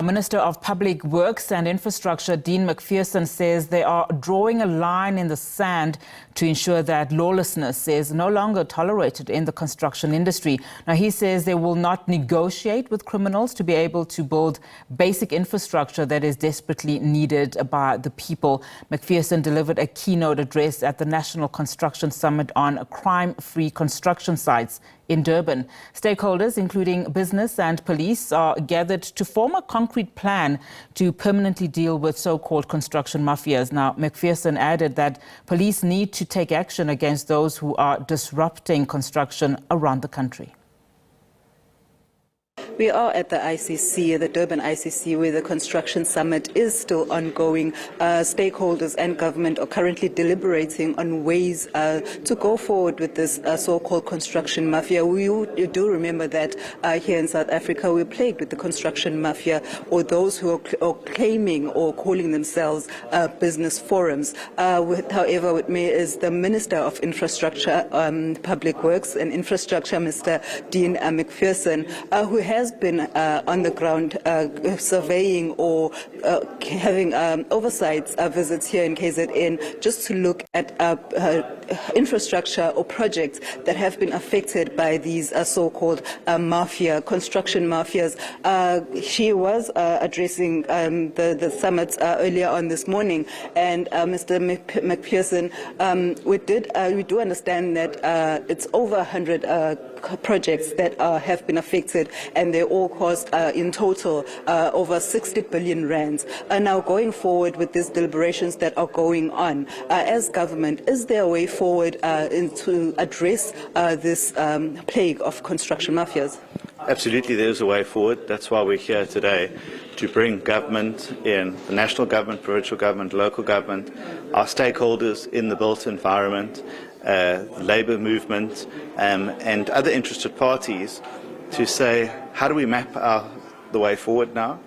Minister of Public Works and Infrastructure, Dean Macpherson, says they are drawing a line in the sand to ensure that lawlessness is no longer tolerated in the construction industry. Now, he says they will not negotiate with criminals to be able to build basic infrastructure that is desperately needed by the people. Macpherson delivered a keynote address at the National Construction Summit on crime-free construction sites in Durban. Stakeholders, including business and police, are gathered to form a concrete plan to permanently deal with so-called construction mafias. Now, Macpherson added that police need to take action against those who are disrupting construction around the country. We are at the ICC, the Durban ICC, where the construction summit is still ongoing. Stakeholders and government are currently deliberating on ways to go forward with this so-called construction mafia. You do remember that here in South Africa we're plagued with the construction mafia, or those who are claiming or calling themselves business forums. However, with me is the Minister of Infrastructure, Public Works and Infrastructure, Mr. Dean Macpherson, who has been on the ground surveying or having oversight visits here in KZN, just to look at infrastructure or projects that have been affected by these so-called construction mafias. She was addressing the summit earlier on this morning, and Mr. Macpherson, we do understand that it's over 100 projects that have been affected, and they all cost in total over 60 billion rands. Now, going forward with these deliberations that are going on, as government, is there a way forward to address this plague of construction mafias? Absolutely, there's a way forward. That's why we're here today, to bring government in, the national government, provincial government, local government, our stakeholders in the built environment, labour movement and other interested parties, to say, how do we map the way forward now?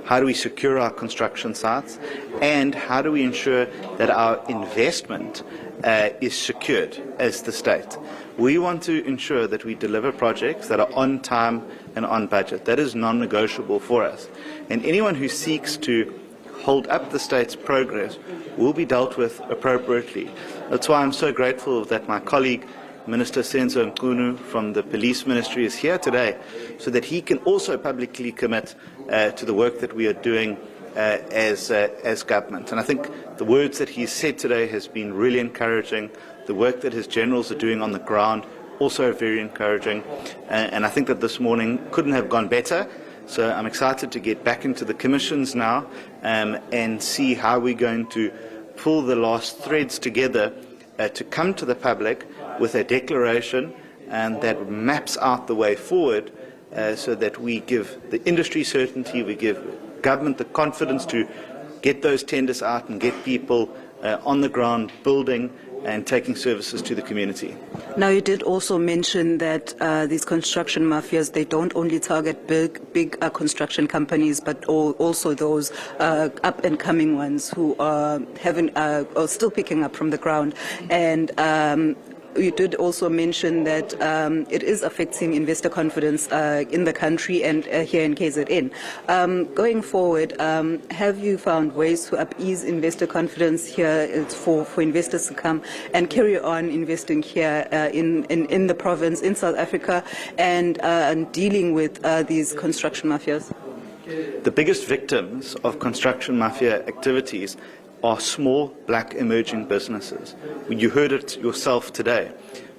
How do we secure our construction sites? And how do we ensure that our investment is secured as the state? We want to ensure that we deliver projects that are on time and on budget. That is non-negotiable for us. And anyone who seeks to hold up the state's progress will be dealt with appropriately. That's why I'm so grateful that my colleague, Minister Senzo Mkunu from the Police Ministry, is here today, so that he can also publicly commit to the work that we are doing as government. And I think the words that he said today has been really encouraging. The work that his generals are doing on the ground, also very encouraging. And I think that this morning couldn't have gone better. So I'm excited to get back into the commissions now and see how we're going to pull the last threads together to come to the public with a declaration that maps out the way forward, so that we give the industry certainty, we give government the confidence to get those tenders out and get people on the ground building and taking services to the community. Now, you did also mention that these construction mafias, they don't only target big construction companies, but also those up-and-coming ones who are still picking up from the ground. And you did also mention that it is affecting investor confidence in the country and here in KZN. Going forward, have you found ways to appease investor confidence here for investors to come and carry on investing here in the province, in South Africa, and dealing with these construction mafias? The biggest victims of construction mafia activities are small black emerging businesses. You heard it yourself today.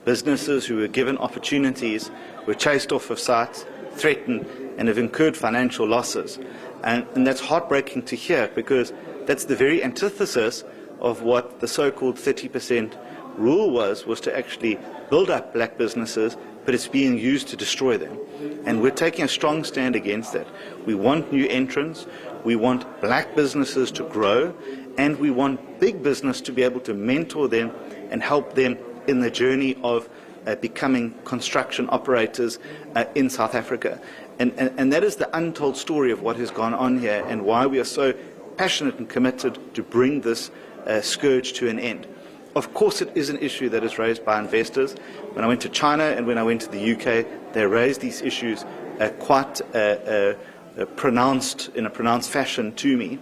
Businesses who were given opportunities were chased off of sites, threatened, and have incurred financial losses. And that's heartbreaking to hear, because that's the very antithesis of what the so-called 30% rule was to actually build up black businesses, but it's being used to destroy them. And we're taking a strong stand against that. We want new entrants, we want black businesses to grow, and we want big business to be able to mentor them and help them in the journey of becoming construction operators in South Africa. And that is the untold story of what has gone on here, and why we are so passionate and committed to bring this scourge to an end. Of course, it is an issue that is raised by investors. When I went to China and when I went to the UK, they raised these issues quite pronounced in a pronounced fashion to me.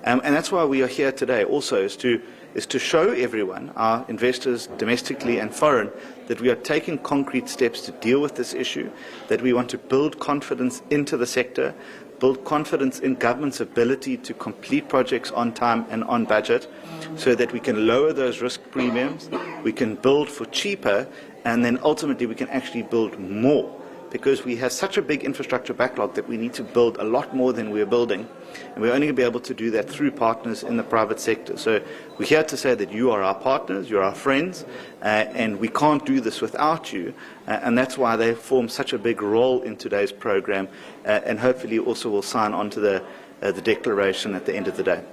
And that's why we are here today also, is to show everyone, our investors domestically and foreign, that we are taking concrete steps to deal with this issue, that we want to build confidence into the sector, build confidence in government's ability to complete projects on time and on budget, so that we can lower those risk premiums, we can build for cheaper, and then ultimately we can actually build more. Because we have such a big infrastructure backlog that we need to build a lot more than we're building. And we're only going to be able to do that through partners in the private sector. So we're here to say that you are our partners, you're our friends, and we can't do this without you. And that's why they form such a big role in today's program, and hopefully also will sign on to the declaration at the end of the day.